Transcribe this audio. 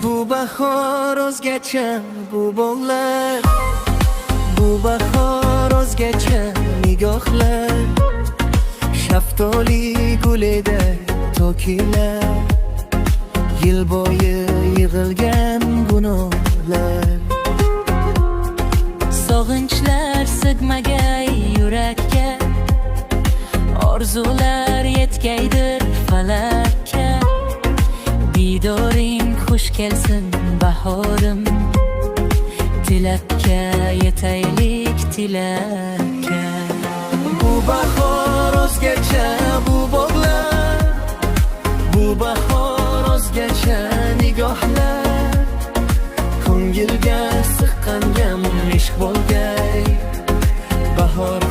Bu bahor o'zgacha bu bog'lar, bu bahor o'zgacha nigohlar, shaftoli gulida to'kilar, yil bo'yi yig'ilgan gunohlar. Sog'inchlar sig'magay yurakka, orzular yetgaydir falakka. Didoring xush kelsin bahorim, tilakka yetaylik tilakka. Bu bahor o'zgacha bu bog'lar, bu bahor o'zgacha nigohlar, ko'ngilga siqqan ishq bo'lgay bahor